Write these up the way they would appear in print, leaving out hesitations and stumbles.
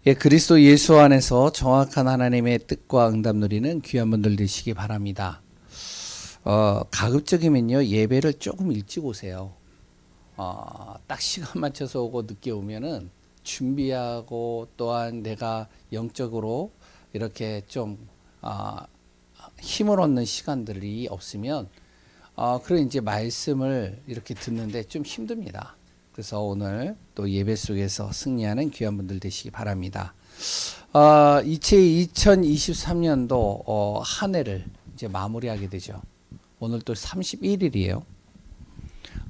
예, 그리스도 예수 안에서 정확한 하나님의 뜻과 응답 누리는 귀한 분들 되시기 바랍니다. 가급적이면요, 예배를 조금 일찍 오세요. 딱 시간 맞춰서 오고 늦게 오면은 준비하고 또한 내가 영적으로 이렇게 좀 힘을 얻는 시간들이 없으면 그런 이제 말씀을 이렇게 듣는데 좀 힘듭니다. 그래서 오늘 또 예배 속에서 승리하는 귀한 분들 되시기 바랍니다. 2023년도 한 해를 이제 마무리하게 되죠. 오늘 또 31일이에요.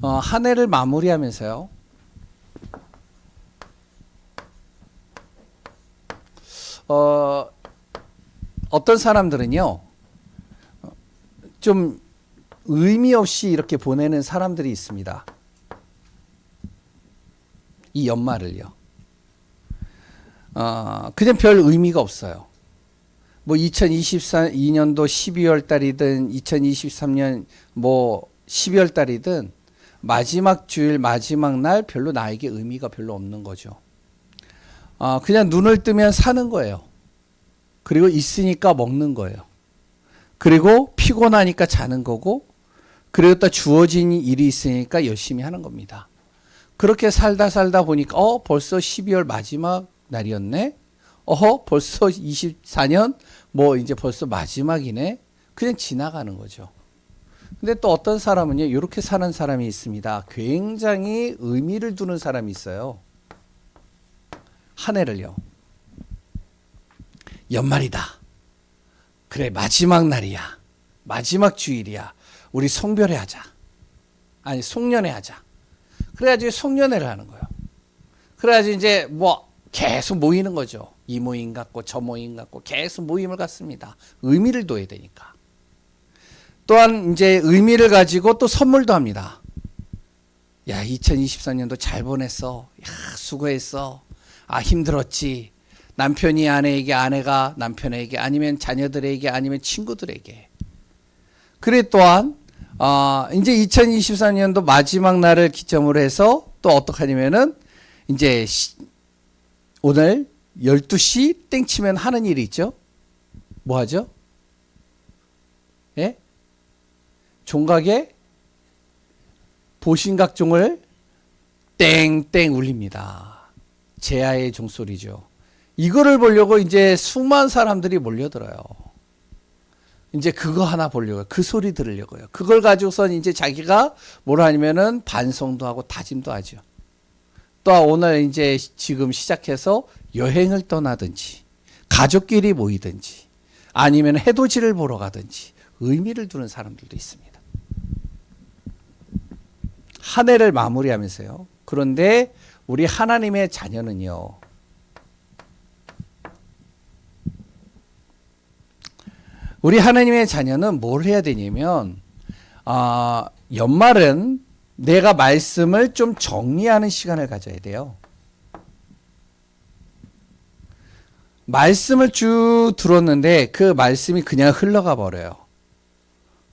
한 해를 마무리하면서요. 어떤 사람들은요, 좀 의미 없이 이렇게 보내는 사람들이 있습니다. 이 연말을요. 그냥 별 의미가 없어요. 뭐 2024년도 12월 달이든 2023년 뭐 12월 달이든 마지막 주일 마지막 날 별로 나에게 의미가 별로 없는 거죠. 그냥 눈을 뜨면 사는 거예요. 그리고 있으니까 먹는 거예요. 그리고 피곤하니까 자는 거고, 그리고 또 주어진 일이 있으니까 열심히 하는 겁니다. 그렇게 살다 보니까 벌써 12월 마지막 날이었네. 벌써 24년 뭐 이제 벌써 마지막이네. 그냥 지나가는 거죠. 근데 또 어떤 사람은요, 이렇게 사는 사람이 있습니다. 굉장히 의미를 두는 사람이 있어요. 한 해를요. 연말이다. 그래, 마지막 날이야. 마지막 주일이야. 우리 송별회 하자. 아니, 송년회 하자. 그래가지고 송년회를 하는 거예요. 그래가지고 이제 뭐 계속 모이는 거죠. 이 모임 갖고 저 모임 갖고 계속 모임을 갖습니다. 의미를 둬야 되니까. 또한 이제 의미를 가지고 또 선물도 합니다. 야, 2024년도 잘 보냈어. 야, 수고했어. 힘들었지. 남편이 아내에게, 아내가 남편에게, 아니면 자녀들에게, 아니면 친구들에게. 그래 또한 이제 2024년도 마지막 날을 기점으로 해서 또 어떻게 하냐면은 이제 오늘 12시 땡 치면 하는 일이 있죠. 뭐 하죠? 예? 종각에 보신각종을 땡땡 울립니다. 제아의 종소리죠. 이거를 보려고 이제 수많은 사람들이 몰려들어요. 이제 그거 하나 보려고요. 그 소리 들으려고요. 그걸 가지고선 이제 자기가 뭘 하냐면은 반성도 하고 다짐도 하죠. 또 오늘 이제 지금 시작해서 여행을 떠나든지, 가족끼리 모이든지, 아니면 해돋이를 보러 가든지, 의미를 두는 사람들도 있습니다. 한 해를 마무리하면서요. 그런데 우리 하나님의 자녀는요, 우리 하나님의 자녀는 뭘 해야 되냐면, 연말은 내가 말씀을 좀 정리하는 시간을 가져야 돼요. 말씀을 쭉 들었는데 그 말씀이 그냥 흘러가 버려요.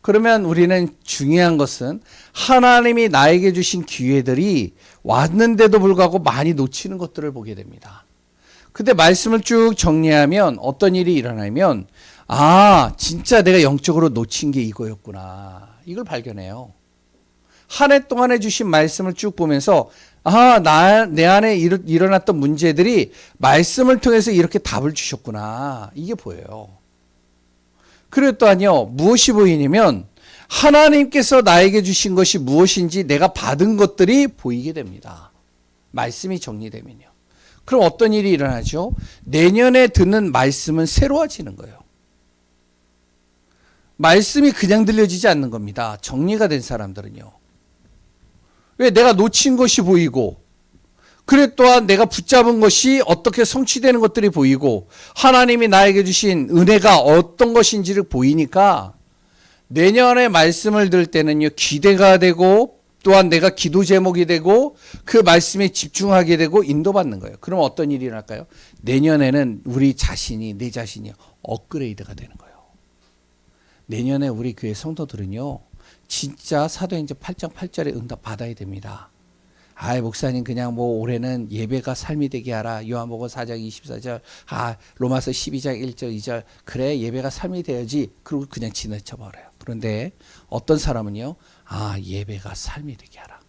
그러면 우리는 중요한 것은 하나님이 나에게 주신 기회들이 왔는데도 불구하고 많이 놓치는 것들을 보게 됩니다. 근데 말씀을 쭉 정리하면 어떤 일이 일어나면 진짜 내가 영적으로 놓친 게 이거였구나. 이걸 발견해요. 한 해 동안에 주신 말씀을 쭉 보면서 내 안에 일어났던 문제들이 말씀을 통해서 이렇게 답을 주셨구나. 이게 보여요. 그리고 또한요, 무엇이 보이냐면 하나님께서 나에게 주신 것이 무엇인지 내가 받은 것들이 보이게 됩니다. 말씀이 정리되면요. 그럼 어떤 일이 일어나죠? 내년에 듣는 말씀은 새로워지는 거예요. 말씀이 그냥 들려지지 않는 겁니다. 정리가 된 사람들은요. 왜? 내가 놓친 것이 보이고, 그래 또한 내가 붙잡은 것이 어떻게 성취되는 것들이 보이고, 하나님이 나에게 주신 은혜가 어떤 것인지를 보이니까 내년에 말씀을 들을 때는요, 기대가 되고, 또한 내가 기도 제목이 되고, 그 말씀에 집중하게 되고 인도받는 거예요. 그럼 어떤 일이 일어날까요? 내년에는 우리 자신이, 내 자신이 업그레이드가 되는 거예요. 내년에 우리 교회 성도들은요, 진짜 사도행전 8장 8절에 응답 받아야 됩니다. 아이 목사님 그냥 뭐 올해는 예배가 삶이 되게 하라. 요한복음 4장 24절, 로마서 12장 1절 2절. 그래 예배가 삶이 되어야지. 그리고 그냥 지나쳐 버려요. 그런데 어떤 사람은요, 예배가 삶이 되게 하라.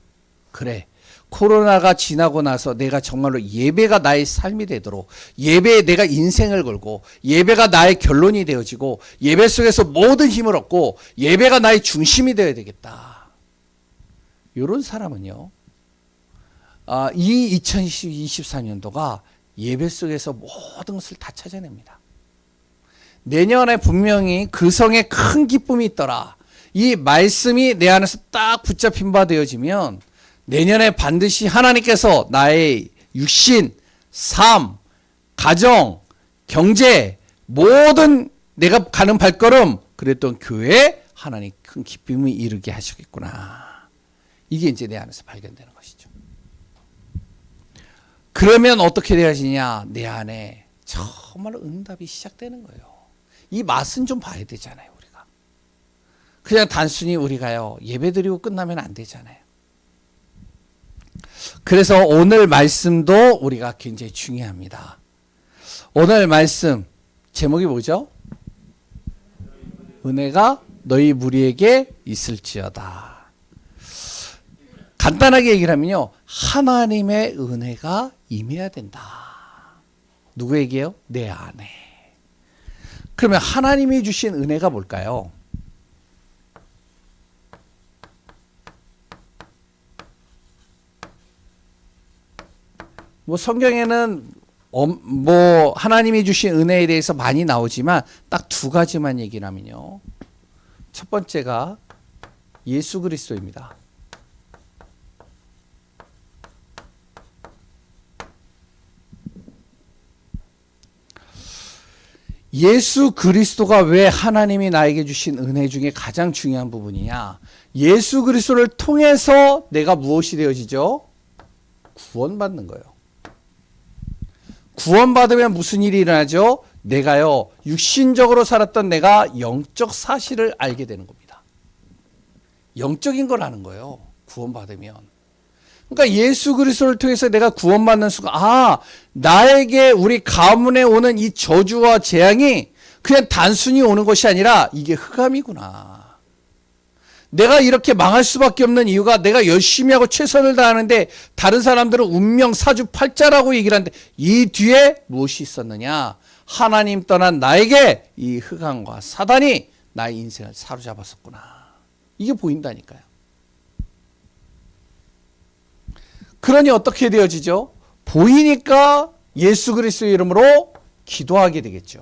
그래 코로나가 지나고 나서 내가 정말로 예배가 나의 삶이 되도록, 예배에 내가 인생을 걸고, 예배가 나의 결론이 되어지고, 예배 속에서 모든 힘을 얻고, 예배가 나의 중심이 되어야 되겠다. 이런 사람은요, 이 2023년도가 예배 속에서 모든 것을 다 찾아냅니다. 내년에 분명히 그 성에 큰 기쁨이 있더라. 이 말씀이 내 안에서 딱 붙잡힌 바 되어지면 내년에 반드시 하나님께서 나의 육신, 삶, 가정, 경제, 모든 내가 가는 발걸음, 그랬던 교회에 하나님 큰 기쁨이 이르게 하시겠구나. 이게 이제 내 안에서 발견되는 것이죠. 그러면 어떻게 되어지냐? 내 안에 정말로 응답이 시작되는 거예요. 이 맛은 좀 봐야 되잖아요, 우리가. 그냥 단순히 우리가요, 예배드리고 끝나면 안 되잖아요. 그래서 오늘 말씀도 우리가 굉장히 중요합니다. 오늘 말씀 제목이 뭐죠? 은혜가 너희 무리에게 있을지어다. 간단하게 얘기를 하면요, 하나님의 은혜가 임해야 된다. 누구에게요? 내 안에. 그러면 하나님이 주신 은혜가 뭘까요? 뭐 성경에는 뭐 하나님이 주신 은혜에 대해서 많이 나오지만 딱 두 가지만 얘기를 하면요, 첫 번째가 예수 그리스도입니다. 예수 그리스도가 왜 하나님이 나에게 주신 은혜 중에 가장 중요한 부분이냐? 예수 그리스도를 통해서 내가 무엇이 되어지죠? 구원받는 거예요. 구원받으면 무슨 일이 일어나죠? 내가요, 육신적으로 살았던 내가 영적 사실을 알게 되는 겁니다. 영적인 걸 아는 거예요, 구원받으면. 그러니까 예수 그리스도를 통해서 내가 구원받는 순간, 나에게 우리 가문에 오는 이 저주와 재앙이 그냥 단순히 오는 것이 아니라 이게 흑암이구나. 내가 이렇게 망할 수밖에 없는 이유가 내가 열심히 하고 최선을 다하는데 다른 사람들은 운명 사주팔자라고 얘기를 하는데 이 뒤에 무엇이 있었느냐? 하나님 떠난 나에게 이 흑암과 사단이 나의 인생을 사로잡았었구나. 이게 보인다니까요. 그러니 어떻게 되어지죠? 보이니까 예수 그리스도의 이름으로 기도하게 되겠죠.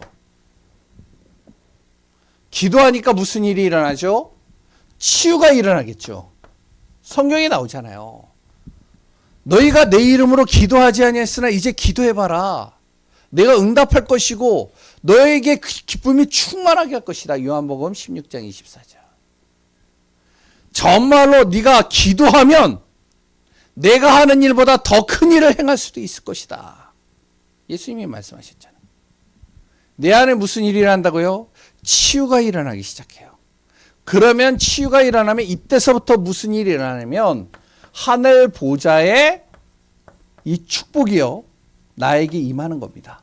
기도하니까 무슨 일이 일어나죠? 치유가 일어나겠죠. 성경에 나오잖아요. 너희가 내 이름으로 기도하지 아니했으나 이제 기도해봐라. 내가 응답할 것이고 너에게 기쁨이 충만하게 할 것이다. 요한복음 16장 24절. 정말로 네가 기도하면 내가 하는 일보다 더 큰 일을 행할 수도 있을 것이다. 예수님이 말씀하셨잖아요. 내 안에 무슨 일이 일어난다고요? 치유가 일어나기 시작해요. 그러면 치유가 일어나면 이때서부터 무슨 일이 일어나냐면 하늘 보좌에 이 축복이요, 나에게 임하는 겁니다.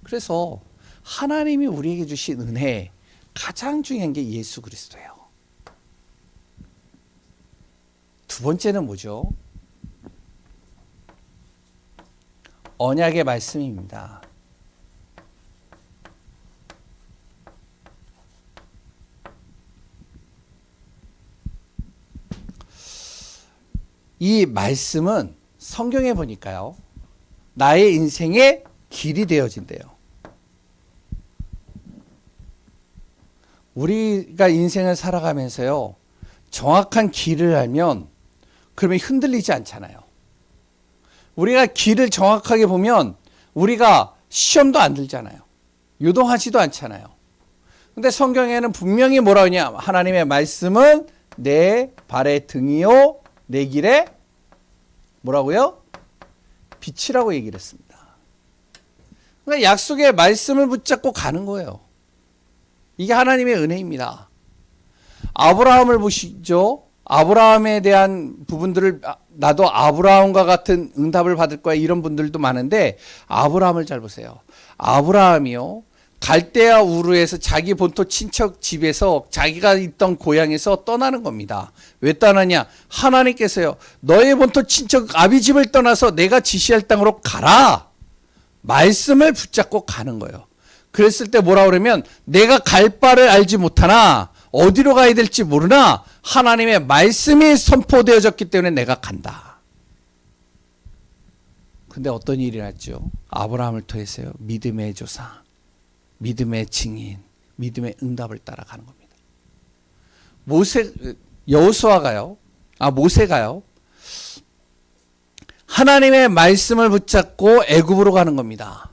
그래서 하나님이 우리에게 주신 은혜 가장 중요한 게 예수 그리스도예요. 두 번째는 뭐죠? 언약의 말씀입니다. 이 말씀은 성경에 보니까요, 나의 인생의 길이 되어진대요. 우리가 인생을 살아가면서요, 정확한 길을 알면 그러면 흔들리지 않잖아요. 우리가 길을 정확하게 보면 우리가 시험도 안 들잖아요. 요동하지도 않잖아요. 근데 성경에는 분명히 뭐라 하냐? 하나님의 말씀은 내 발의 등이요 내 길에 뭐라고요? 빛이라고 얘기를 했습니다. 그러니까 약속의 말씀을 붙잡고 가는 거예요. 이게 하나님의 은혜입니다. 아브라함을 보시죠. 아브라함에 대한 부분들을 나도 아브라함과 같은 응답을 받을 거야 이런 분들도 많은데 아브라함을 잘 보세요. 아브라함이요. 갈대아 우르에서 자기 본토 친척 집에서 자기가 있던 고향에서 떠나는 겁니다. 왜 떠나냐? 하나님께서요. 너의 본토 친척 아비집을 떠나서 내가 지시할 땅으로 가라. 말씀을 붙잡고 가는 거예요. 그랬을 때 뭐라 그러면 내가 갈 바를 알지 못하나 어디로 가야 될지 모르나 하나님의 말씀이 선포되어졌기 때문에 내가 간다. 근데 어떤 일이 났죠? 아브라함을 통해서요. 믿음의 조상, 믿음의 증인, 믿음의 응답을 따라가는 겁니다. 모세가요. 하나님의 말씀을 붙잡고 애굽으로 가는 겁니다.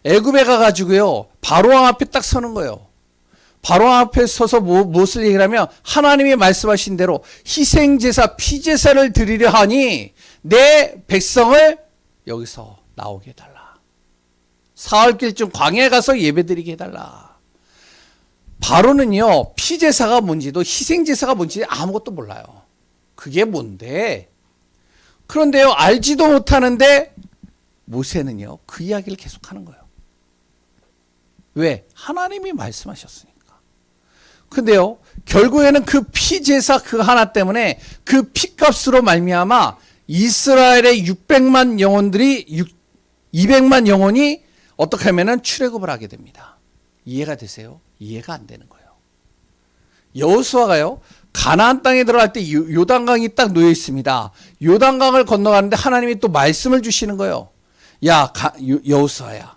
애굽에 가가지고요. 바로왕 앞에 딱 서는 거예요. 바로왕 앞에 서서 무엇을 얘기하면 하나님이 말씀하신 대로 희생제사, 피제사를 드리려 하니 내 백성을 여기서 나오게 해달라. 사흘길쯤 광야에 가서 예배드리게 해달라. 바로는요. 피제사가 뭔지도 희생제사가 뭔지 아무것도 몰라요. 그게 뭔데? 그런데요. 알지도 못하는데 모세는요. 그 이야기를 계속하는 거예요. 왜? 하나님이 말씀하셨으니까. 근데요. 결국에는 그 피제사 그 하나 때문에 그 피값으로 말미암아 이스라엘의 600만 영혼들이 200만 영혼이 어떻게 하면은 출애굽을 하게 됩니다. 이해가 되세요? 이해가 안 되는 거예요. 여호수아가요. 가나안 땅에 들어갈 때 요단강이 딱 놓여 있습니다. 요단강을 건너가는데 하나님이 또 말씀을 주시는 거예요. 야, 여호수아야.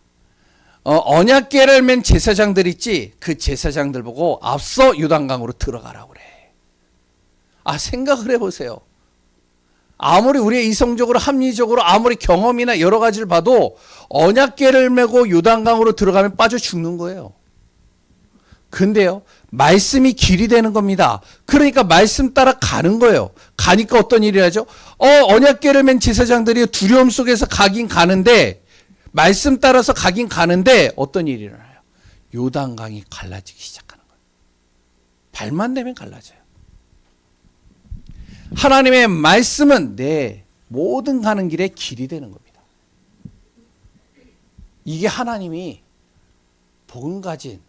언약궤를 맨 제사장들 있지? 그 제사장들 보고 앞서 요단강으로 들어가라고 그래. 생각을 해보세요. 아무리 우리의 이성적으로 합리적으로 아무리 경험이나 여러 가지를 봐도 언약궤를 메고 요단강으로 들어가면 빠져 죽는 거예요. 근데요. 말씀이 길이 되는 겁니다. 그러니까 말씀 따라 가는 거예요. 가니까 어떤 일이 하죠? 언약궤를 맨 제사장들이 두려움 속에서 가긴 가는데 말씀 따라서 가긴 가는데 어떤 일이 일어나요? 요단강이 갈라지기 시작하는 거예요. 발만 대면 갈라져요. 하나님의 말씀은 내 모든 가는 길의 길이 되는 겁니다. 이게 하나님이 복음 가진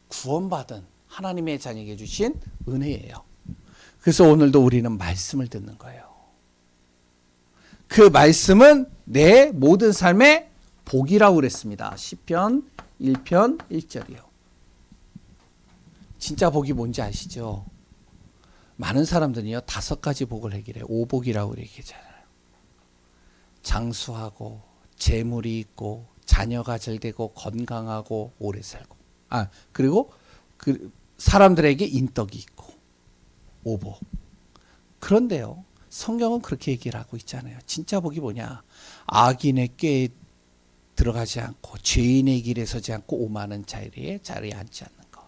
구원받은 하나님의 자녀에게 주신 은혜예요. 그래서 오늘도 우리는 말씀을 듣는 거예요. 그 말씀은 내 모든 삶의 복이라고 그랬습니다. 시편 1편 1절이요. 진짜 복이 뭔지 아시죠? 많은 사람들이요 5가지 복을 얘기를 해요. 오복이라고 얘기하잖아요. 장수하고 재물이 있고 자녀가 잘 되고 건강하고 오래 살고 그리고 그 사람들에게 인덕이 있고 오복. 그런데요 성경은 그렇게 얘기를 하고 있잖아요. 진짜 복이 뭐냐? 악인의 꾀에 들어가지 않고 죄인의 길에 서지 않고 오만한 자리에 앉지 않는 것.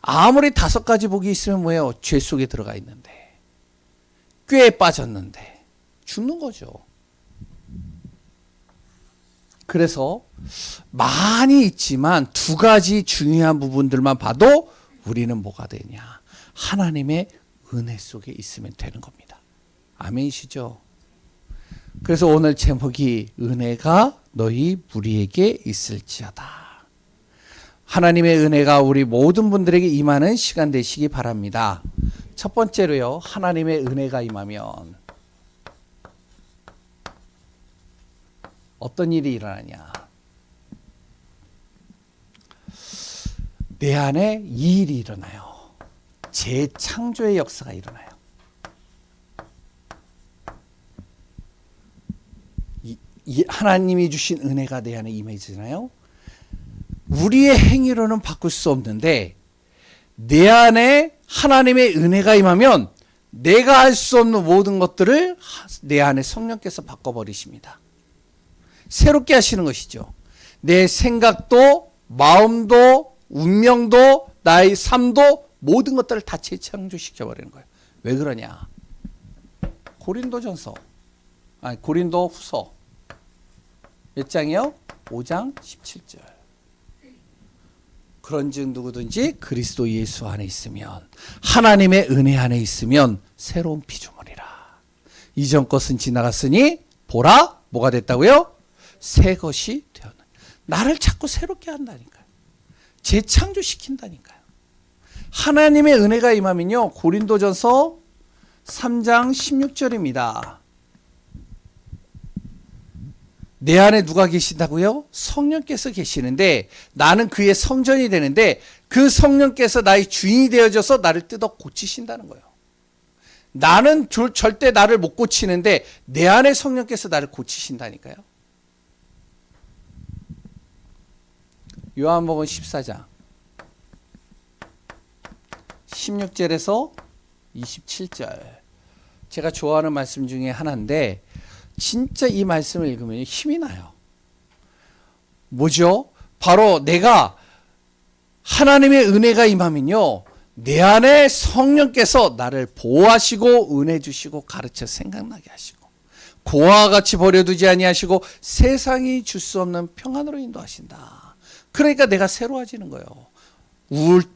아무리 5가지 복이 있으면 뭐예요? 죄 속에 들어가 있는데 꾀에 빠졌는데 죽는 거죠. 그래서 많이 있지만 2가지 중요한 부분들만 봐도 우리는 뭐가 되냐? 하나님의 은혜 속에 있으면 되는 겁니다. 아멘이시죠? 그래서 오늘 제목이 은혜가 너희 무리에게 있을지어다. 하나님의 은혜가 우리 모든 분들에게 임하는 시간 되시기 바랍니다. 첫 번째로요. 하나님의 은혜가 임하면 어떤 일이 일어나냐? 내 안에 이 일이 일어나요. 재창조의 역사가 일어나요. 하나님이 주신 은혜가 내 안에 임해지잖아요. 우리의 행위로는 바꿀 수 없는데 내 안에 하나님의 은혜가 임하면 내가 할 수 없는 모든 것들을 내 안에 성령께서 바꿔버리십니다. 새롭게 하시는 것이죠. 내 생각도 마음도 운명도 나의 삶도 모든 것들을 다 재창조시켜버리는 거예요. 왜 그러냐? 고린도 후서 몇 장이요? 5장 17절. 그런즉 누구든지 그리스도 예수 안에 있으면, 하나님의 은혜 안에 있으면 새로운 피조물이라. 이전 것은 지나갔으니 보라, 뭐가 됐다고요? 새 것이 되었는. 나를 자꾸 새롭게 한다니까요. 재창조시킨다니까요. 하나님의 은혜가 임하면요, 고린도전서 3장 16절입니다. 내 안에 누가 계신다고요? 성령께서 계시는데 나는 그의 성전이 되는데 그 성령께서 나의 주인이 되어져서 나를 뜯어 고치신다는 거예요. 나는 절대 나를 못 고치는데 내 안에 성령께서 나를 고치신다니까요. 요한복음 14장 16절에서 27절, 제가 좋아하는 말씀 중에 하나인데 진짜 이 말씀을 읽으면 힘이 나요. 뭐죠? 바로 내가 하나님의 은혜가 임하면요, 내 안에 성령께서 나를 보호하시고 은혜 주시고 가르쳐 생각나게 하시고 고아와 같이 버려두지 아니하시고 세상이 줄 수 없는 평안으로 인도하신다. 그러니까 내가 새로워지는 거예요.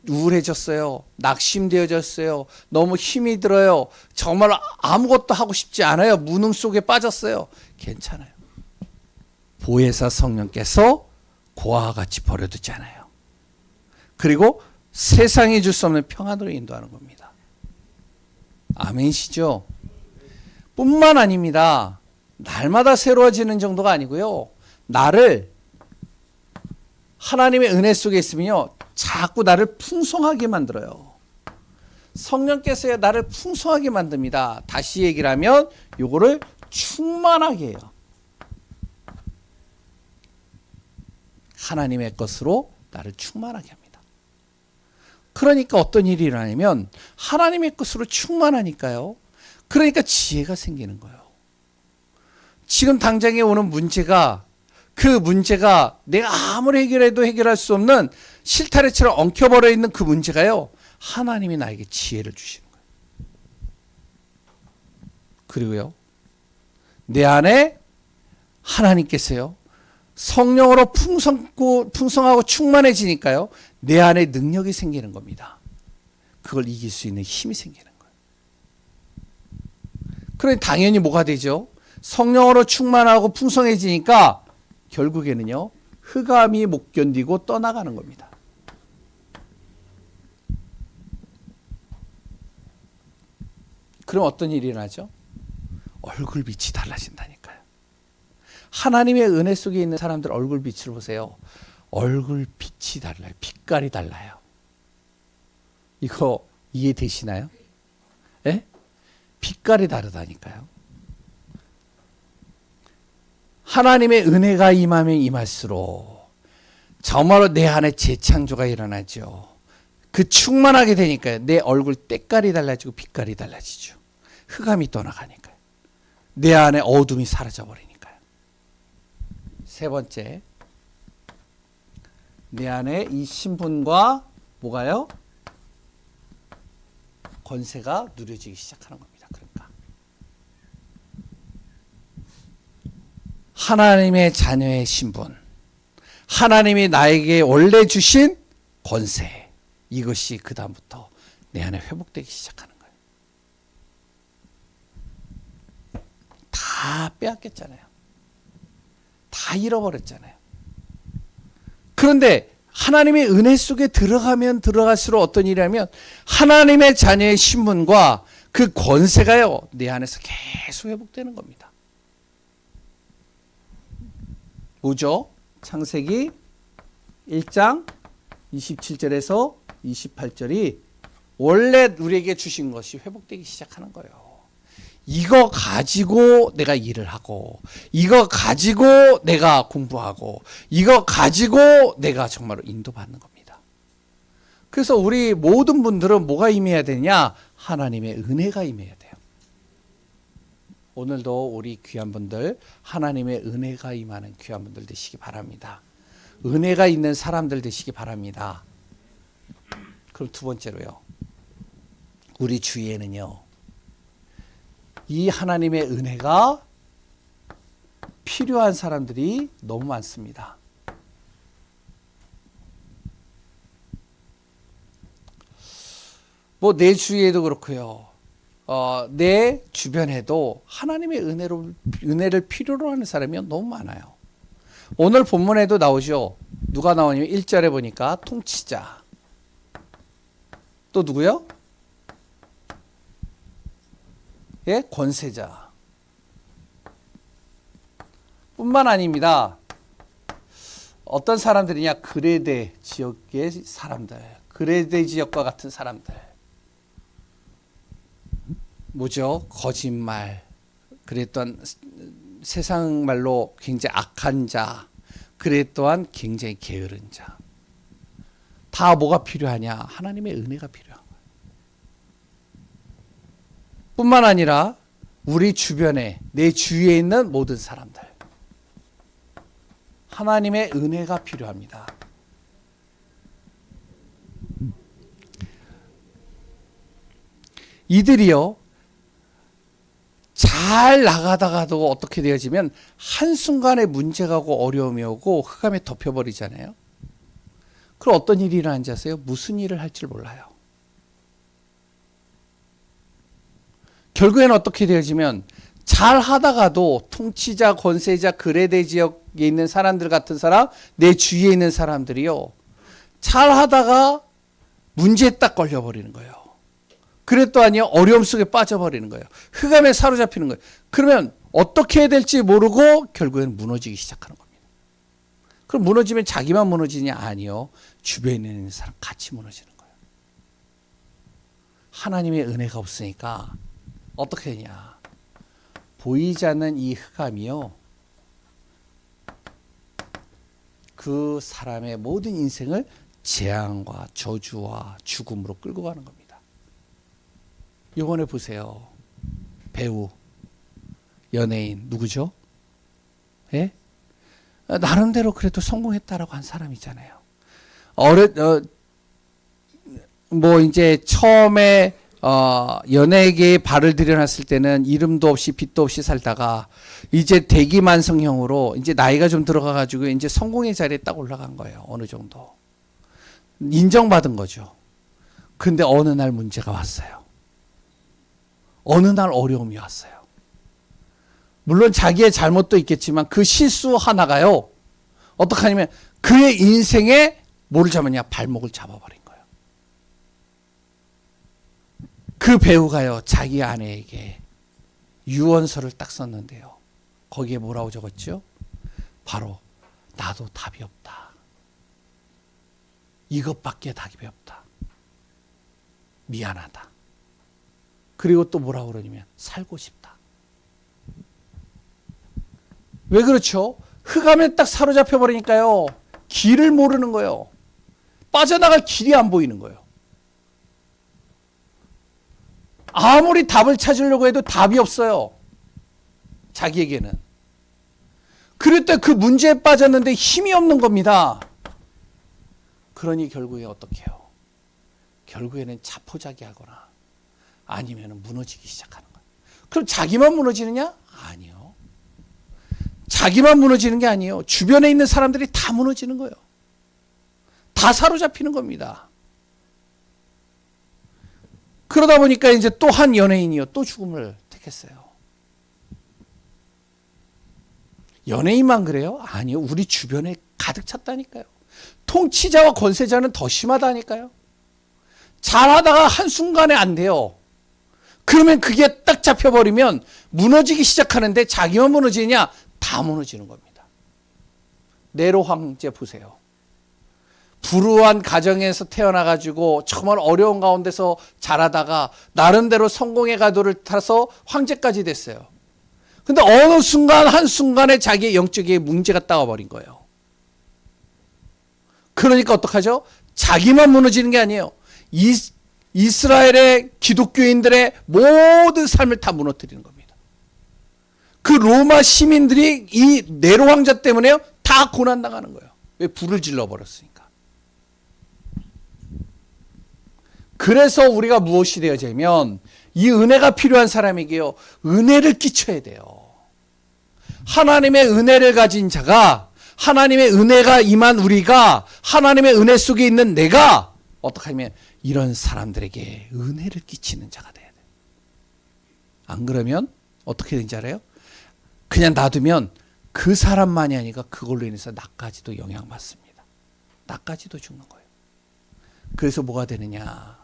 우울해졌어요. 낙심되어졌어요. 너무 힘이 들어요. 정말 아무것도 하고 싶지 않아요. 무능 속에 빠졌어요. 괜찮아요. 보혜사 성령께서 고아와 같이 버려두지 않아요. 그리고 세상이 줄 수 없는 평안으로 인도하는 겁니다. 아멘이시죠? 뿐만 아닙니다. 날마다 새로워지는 정도가 아니고요, 나를 하나님의 은혜 속에 있으면요, 자꾸 나를 풍성하게 만들어요. 성령께서 나를 풍성하게 만듭니다. 다시 얘기를 하면 요거를 충만하게 해요. 하나님의 것으로 나를 충만하게 합니다. 그러니까 어떤 일이 일어나냐면 하나님의 것으로 충만하니까요, 그러니까 지혜가 생기는 거예요. 지금 당장에 오는 문제가, 그 문제가 내가 아무리 해결해도 해결할 수 없는 실타래처럼 엉켜버려 있는 그 문제가요, 하나님이 나에게 지혜를 주시는 거예요. 그리고요, 내 안에 하나님께서요, 성령으로 풍성하고 충만해지니까요, 내 안에 능력이 생기는 겁니다. 그걸 이길 수 있는 힘이 생기는 거예요. 그러니 당연히 뭐가 되죠? 성령으로 충만하고 풍성해지니까 결국에는요, 흑암이 못 견디고 떠나가는 겁니다. 그럼 어떤 일이 일어나죠? 얼굴빛이 달라진다니까요. 하나님의 은혜 속에 있는 사람들 얼굴빛을 보세요. 얼굴빛이 달라요. 빛깔이 달라요. 이거 이해되시나요? 예? 빛깔이 다르다니까요. 하나님의 은혜가 임하면 임할수록 정말로 내 안에 재창조가 일어나죠. 그 충만하게 되니까요, 내 얼굴 때깔이 달라지고 빛깔이 달라지죠. 흑암이 떠나가니까요. 내 안에 어둠이 사라져버리니까요. 세 번째, 내 안에 이 신분과 뭐가요? 권세가 누려지기 시작하는 겁니다. 그러니까 하나님의 자녀의 신분, 하나님이 나에게 원래 주신 권세, 이것이 그 다음부터 내 안에 회복되기 시작하는 거예요. 다 빼앗겼잖아요. 다 잃어버렸잖아요. 그런데 하나님의 은혜 속에 들어가면 들어갈수록 어떤 일이냐면 하나님의 자녀의 신분과 그 권세가요, 내 안에서 계속 회복되는 겁니다. 뭐죠? 창세기 1장 27절에서 28절이 원래 우리에게 주신 것이 회복되기 시작하는 거예요. 이거 가지고 내가 일을 하고, 이거 가지고 내가 공부하고, 이거 가지고 내가 정말로 인도받는 겁니다. 그래서 우리 모든 분들은 뭐가 임해야 되냐? 하나님의 은혜가 임해야 돼요. 오늘도 우리 귀한 분들, 하나님의 은혜가 임하는 귀한 분들 되시기 바랍니다. 은혜가 있는 사람들 되시기 바랍니다. 그럼 두 번째로요, 우리 주위에는요, 이 하나님의 은혜가 필요한 사람들이 너무 많습니다. 뭐 내 주위에도 그렇고요. 내 주변에도 하나님의 은혜를 필요로 하는 사람이 너무 많아요. 오늘 본문에도 나오죠. 누가 나오냐면 1절에 보니까 통치자. 또 누구요? 예, 권세자. 뿐만 아닙니다. 어떤 사람들이냐? 그레데 지역의 사람들. 그레데 지역과 같은 사람들. 뭐죠? 거짓말. 그래 또한 세상 말로 굉장히 악한 자. 그래 또한 굉장히 게으른 자. 다 뭐가 필요하냐? 하나님의 은혜가 필요한 거예요. 뿐만 아니라 우리 주변에 내 주위에 있는 모든 사람들. 하나님의 은혜가 필요합니다. 이들이요. 잘 나가다가도 어떻게 되어지면 한순간에 문제가 오고 어려움이 오고 흑암에 덮여버리잖아요. 그럼 어떤 일이 일어나는지 아세요? 무슨 일을 할 줄 몰라요. 결국에는 어떻게 되어지면 잘 하다가도 통치자, 권세자, 그레데 지역에 있는 사람들 같은 사람, 내 주위에 있는 사람들이요. 잘 하다가 문제에 딱 걸려버리는 거예요. 그래 또 아니요. 어려움 속에 빠져버리는 거예요. 흑암에 사로잡히는 거예요. 그러면 어떻게 해야 될지 모르고 결국에는 무너지기 시작하는 겁니다. 그럼 무너지면 자기만 무너지냐? 아니요. 주변에 있는 사람 같이 무너지는 거예요. 하나님의 은혜가 없으니까 어떻게 되냐? 보이지 않는 이 흑암이요. 그 사람의 모든 인생을 재앙과 저주와 죽음으로 끌고 가는 겁니다. 이번에 보세요. 배우, 연예인 누구죠? 예? 나름대로 그래도 성공했다라고 한 사람이잖아요. 뭐 이제 처음에 연예계에 발을 들여놨을 때는 이름도 없이 빛도 없이 살다가 이제 대기만성형으로 이제 나이가 좀 들어가가지고 이제 성공의 자리에 딱 올라간 거예요. 어느 정도 인정받은 거죠. 근데 어느 날 문제가 왔어요. 어느 날 어려움이 왔어요. 물론 자기의 잘못도 있겠지만 그 실수 하나가요. 어떡하냐면 그의 인생에 뭐를 잡았냐? 발목을 잡아버린 거예요. 그 배우가요. 자기 아내에게 유언서를 딱 썼는데요. 거기에 뭐라고 적었죠? 바로 나도 답이 없다. 이것밖에 답이 없다. 미안하다. 그리고 또 뭐라고 그러냐면 살고 싶다. 왜 그렇죠? 흑암에 딱 사로잡혀 버리니까요. 길을 모르는 거예요. 빠져나갈 길이 안 보이는 거예요. 아무리 답을 찾으려고 해도 답이 없어요. 자기에게는. 그럴 때 그 문제에 빠졌는데 힘이 없는 겁니다. 그러니 결국에 어떻게 해요? 결국에는 자포자기하거나 아니면 무너지기 시작하는 거예요. 그럼 자기만 무너지느냐? 아니요. 자기만 무너지는 게 아니에요. 주변에 있는 사람들이 다 무너지는 거예요. 다 사로잡히는 겁니다. 그러다 보니까 이제 또 한 연예인이요. 또 죽음을 택했어요. 연예인만 그래요? 아니요. 우리 주변에 가득 찼다니까요. 통치자와 권세자는 더 심하다니까요. 잘하다가 한순간에 안 돼요. 그러면 그게 딱 잡혀버리면 무너지기 시작하는데 자기만 무너지냐? 다 무너지는 겁니다. 네로 황제 보세요. 불우한 가정에서 태어나가지고 정말 어려운 가운데서 자라다가 나름대로 성공의 가도를 타서 황제까지 됐어요. 근데 어느 순간 한순간에 자기의 영적인 문제가 따와버린 거예요. 그러니까 어떡하죠? 자기만 무너지는 게 아니에요. 이스라엘의 기독교인들의 모든 삶을 다 무너뜨리는 겁니다. 그 로마 시민들이 이 네로 황자 때문에 다 고난당하는 거예요. 왜? 불을 질러버렸으니까. 그래서 우리가 무엇이 되어지면 이 은혜가 필요한 사람에게요. 은혜를 끼쳐야 돼요. 하나님의 은혜를 가진 자가, 하나님의 은혜가 임한 우리가, 하나님의 은혜 속에 있는 내가 어떻게 하면 이런 사람들에게 은혜를 끼치는 자가 돼야 돼. 안 그러면 어떻게 되는지 알아요? 그냥 놔두면 그 사람만이 아니라 그걸로 인해서 나까지도 영향받습니다. 나까지도 죽는 거예요. 그래서 뭐가 되느냐?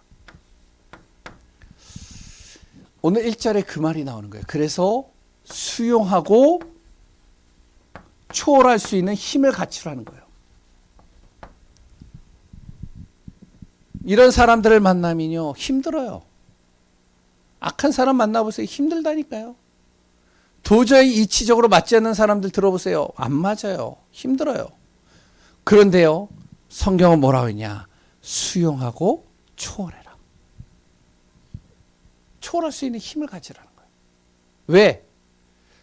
오늘 1절에 그 말이 나오는 거예요. 그래서 수용하고 초월할 수 있는 힘을 갖추라는 거예요. 이런 사람들을 만나면요 힘들어요. 악한 사람 만나보세요. 힘들다니까요. 도저히 이치적으로 맞지 않는 사람들 들어보세요. 안 맞아요. 힘들어요. 그런데요 성경은 뭐라고 했냐? 수용하고 초월해라. 초월할 수 있는 힘을 가지라는 거예요. 왜?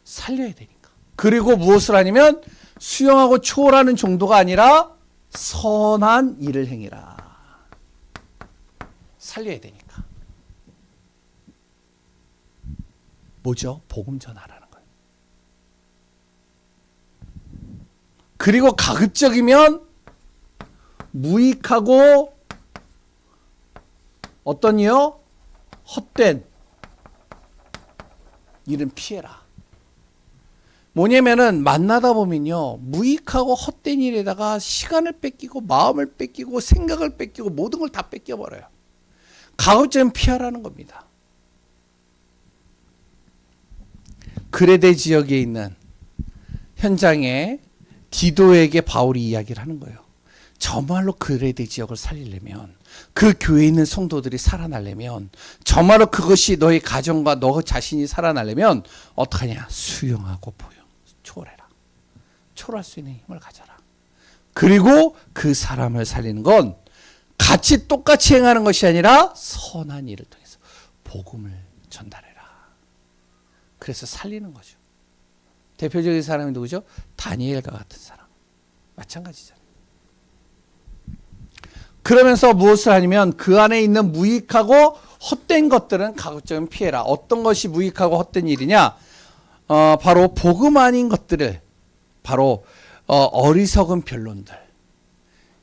살려야 되니까. 그리고 무엇을 하냐면 수용하고 초월하는 정도가 아니라 선한 일을 행해라. 살려야 되니까. 뭐죠? 복음 전하라는 거예요. 그리고 가급적이면 무익하고 어떤 이요? 헛된 일은 피해라. 뭐냐면은 만나다 보면요 무익하고 헛된 일에다가 시간을 뺏기고 마음을 뺏기고 생각을 뺏기고 모든 걸 다 뺏겨버려요. 가급적이면 피하라는 겁니다. 그레데 지역에 있는 현장에 디도에게 바울이 이야기를 하는 거예요. 정말로 그레데 지역을 살리려면 그 교회에 있는 성도들이 살아나려면 정말로 그것이 너의 가정과 너 자신이 살아나려면 어떡하냐? 수용하고 초월해라. 초월할 수 있는 힘을 가져라. 그리고 그 사람을 살리는 건 같이 똑같이 행하는 것이 아니라 선한 일을 통해서 복음을 전달해라. 그래서 살리는 거죠. 대표적인 사람이 누구죠? 다니엘과 같은 사람. 마찬가지잖아요. 그러면서 무엇을 하냐면 그 안에 있는 무익하고 헛된 것들은 가급적이면 피해라. 어떤 것이 무익하고 헛된 일이냐? 바로 복음 아닌 것들을 바로 어리석은 변론들.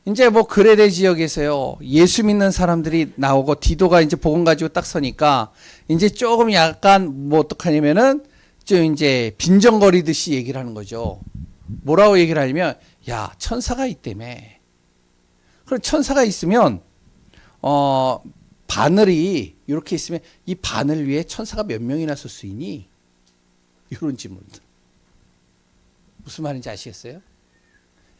이제 뭐 그레데 지역에서요 예수 믿는 사람들이 나오고 디도가 이제 복음 가지고 딱 서니까 이제 조금 약간 뭐 어떡하냐면은 좀 이제 빈정거리듯이 얘기를 하는 거죠. 뭐라고 얘기를 하냐면 야 천사가 있다며. 그럼 천사가 있으면 바늘이 이렇게 있으면 이 바늘 위에 천사가 몇 명이나 설 수 있니? 이런 질문들. 무슨 말인지 아시겠어요?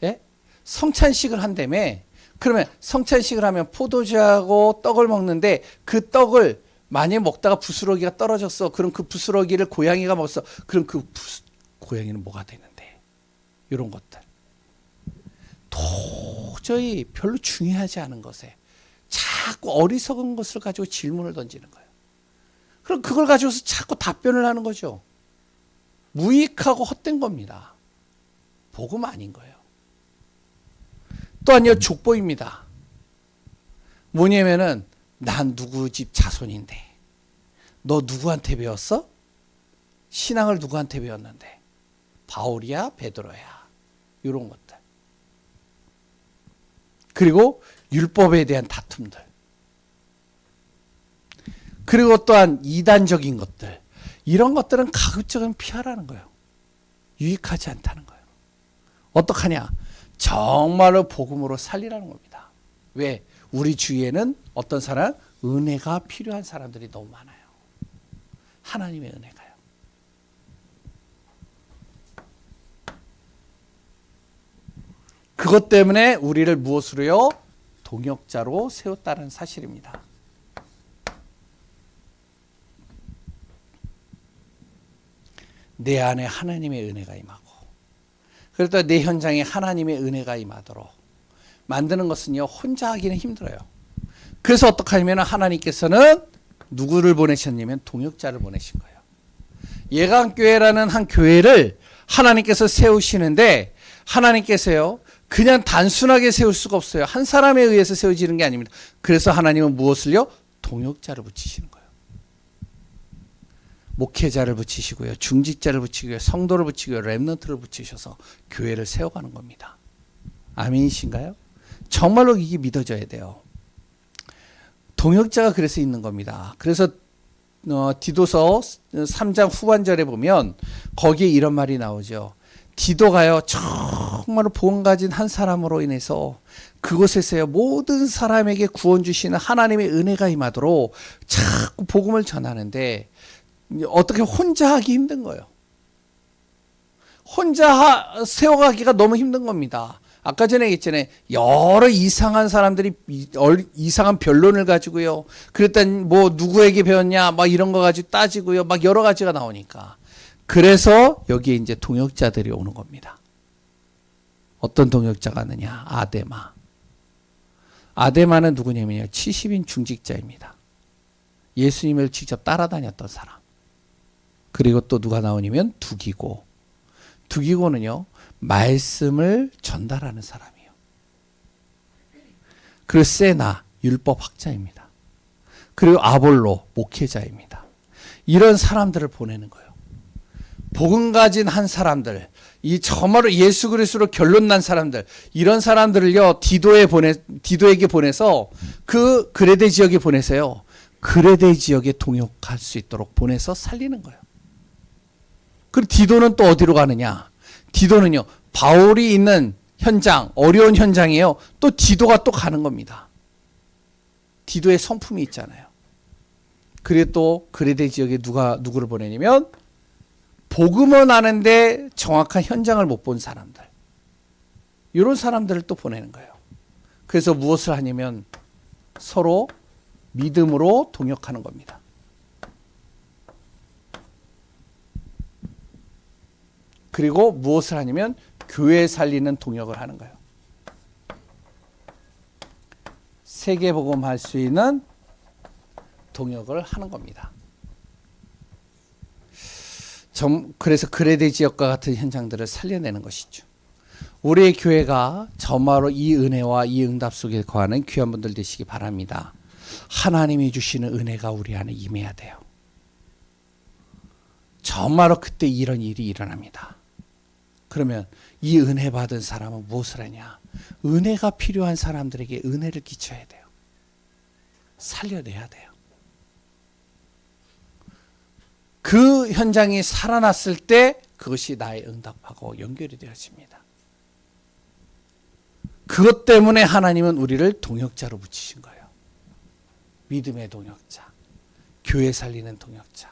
예? 성찬식을 한다며. 그러면 성찬식을 하면 포도주하고 떡을 먹는데 그 떡을 만약에 먹다가 부스러기가 떨어졌어. 그럼 그 부스러기를 고양이가 먹었어. 그럼 그 고양이는 뭐가 되는데? 이런 것들. 도저히 별로 중요하지 않은 것에 자꾸 어리석은 것을 가지고 질문을 던지는 거예요. 그럼 그걸 가지고서 자꾸 답변을 하는 거죠. 무익하고 헛된 겁니다. 복음 아닌 거예요. 또한요 족보입니다. 뭐냐면은 난 누구 집 자손인데 너 누구한테 배웠어? 신앙을 누구한테 배웠는데? 바울이야 베드로야. 이런 것들. 그리고 율법에 대한 다툼들. 그리고 또한 이단적인 것들. 이런 것들은 가급적이면 피하라는 거예요. 유익하지 않다는 거예요. 어떡하냐? 정말로 복음으로 살리라는 겁니다. 왜? 우리 주위에는 어떤 사람? 은혜가 필요한 사람들이 너무 많아요. 하나님의 은혜가요. 그것 때문에 우리를 무엇으로요? 동역자로 세웠다는 사실입니다. 내 안에 하나님의 은혜가 임하고 그러다 내 현장에 하나님의 은혜가 임하도록 만드는 것은요 혼자 하기는 힘들어요. 그래서 어떻게 하냐면 하나님께서는 누구를 보내셨냐면 동역자를 보내신 거예요. 예강교회라는 한 교회를 하나님께서 세우시는데 하나님께서요 그냥 단순하게 세울 수가 없어요. 한 사람에 의해서 세워지는 게 아닙니다. 그래서 하나님은 무엇을요? 동역자를 붙이시는 거예요. 목회자를 붙이시고요. 중직자를 붙이고요. 성도를 붙이고요. 렘넌트를 붙이셔서 교회를 세워가는 겁니다. 아멘이신가요? 정말로 이게 믿어져야 돼요. 동역자가 그래서 있는 겁니다. 그래서 디도서 3장 후반절에 보면 거기에 이런 말이 나오죠. 디도가요, 정말로 복음 가진 한 사람으로 인해서 그곳에서요, 모든 사람에게 구원 주시는 하나님의 은혜가 임하도록 자꾸 복음을 전하는데 어떻게 혼자 하기 힘든 거예요. 혼자 세워가기가 너무 힘든 겁니다. 아까 전에 얘기했잖아요. 여러 이상한 사람들이 이상한 변론을 가지고요. 그랬더니 뭐 누구에게 배웠냐 막 이런 거 가지고 따지고요. 막 여러 가지가 나오니까. 그래서 여기에 이제 동역자들이 오는 겁니다. 어떤 동역자가 있느냐? 아데마. 아데마는 누구냐면요. 70인 중직자입니다. 예수님을 직접 따라다녔던 사람. 그리고 또 누가 나오냐면 두기고. 두기고는요. 말씀을 전달하는 사람이에요. 그리고 세나 율법학자입니다. 그리고 아볼로 목회자입니다. 이런 사람들을 보내는 거예요. 복음 가진 한 사람들, 이 정말로 예수 그리스도로 결론난 사람들, 이런 사람들을요 디도에게 보내서 그 그레데 지역에 보내서요 그레데 지역에 동역할 수 있도록 보내서 살리는 거예요. 그리고 디도는 또 어디로 가느냐? 디도는요, 바울이 있는 현장, 어려운 현장이에요. 또 디도가 또 가는 겁니다. 디도의 성품이 있잖아요. 그리고 또 그레데 지역에 누구를 보내냐면 복음은 아는데 정확한 현장을 못 본 사람들. 이런 사람들을 또 보내는 거예요. 그래서 무엇을 하냐면 서로 믿음으로 동역하는 겁니다. 그리고 무엇을 하냐면 교회 살리는 동역을 하는 거예요. 세계복음 할 수 있는 동역을 하는 겁니다. 그래서 그레데 지역과 같은 현장들을 살려내는 것이죠. 우리의 교회가 정말로 이 은혜와 이 응답 속에 거하는 귀한 분들 되시기 바랍니다. 하나님이 주시는 은혜가 우리 안에 임해야 돼요. 정말로 그때 이런 일이 일어납니다. 그러면 이 은혜 받은 사람은 무엇을 하냐? 은혜가 필요한 사람들에게 은혜를 끼쳐야 돼요. 살려내야 돼요. 그 현장이 살아났을 때 그것이 나의 응답하고 연결이 되어집니다. 그것 때문에 하나님은 우리를 동역자로 붙이신 거예요. 믿음의 동역자, 교회 살리는 동역자,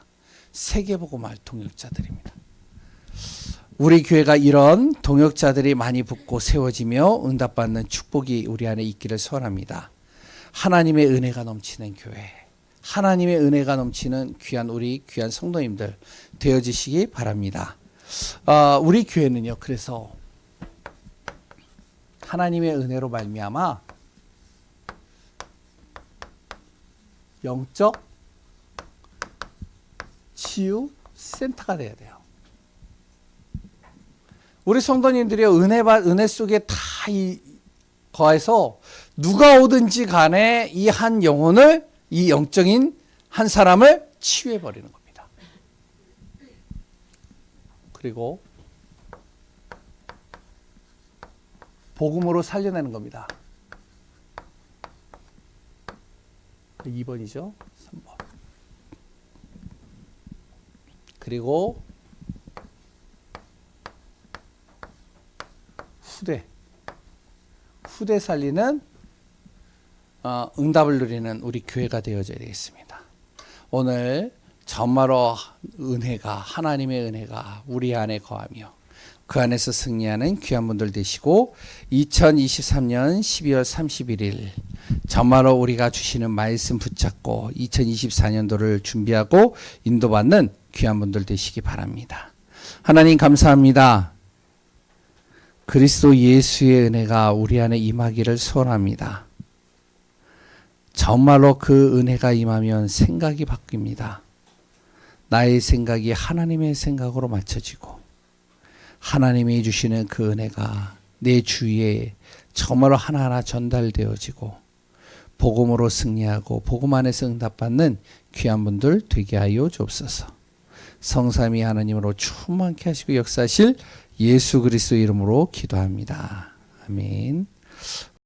세계복음할 동역자들입니다. 우리 교회가 이런 동역자들이 많이 붙고 세워지며 응답받는 축복이 우리 안에 있기를 소원합니다. 하나님의 은혜가 넘치는 교회, 하나님의 은혜가 넘치는 우리 귀한 성도님들 되어지시기 바랍니다. 우리 교회는요, 그래서 하나님의 은혜로 말미암아 영적 치유 센터가 돼야 돼요. 우리 성도님들이 은혜 속에 다 거해서 누가 오든지 간에 이 한 영혼을, 이 영적인 한 사람을 치유해 버리는 겁니다. 그리고 복음으로 살려내는 겁니다. 2번이죠. 3번. 그리고 후대 살리는 응답을 누리는 우리 교회가 되어져야 되겠습니다. 오늘 정말로 하나님의 은혜가 우리 안에 거하며 그 안에서 승리하는 귀한 분들 되시고 2023년 12월 31일 정말로 우리가 주시는 말씀 붙잡고 2024년도를 준비하고 인도받는 귀한 분들 되시기 바랍니다. 하나님 감사합니다. 그리스도 예수의 은혜가 우리 안에 임하기를 소원합니다. 정말로 그 은혜가 임하면 생각이 바뀝니다. 나의 생각이 하나님의 생각으로 맞춰지고 하나님이 주시는 그 은혜가 내 주위에 정말로 하나하나 전달되어지고 복음으로 승리하고 복음 안에서 응답받는 귀한 분들 되게 하여 주옵소서. 성삼위 하나님으로 충만케 하시고 역사하실 예수 그리스도 이름으로 기도합니다. 아멘.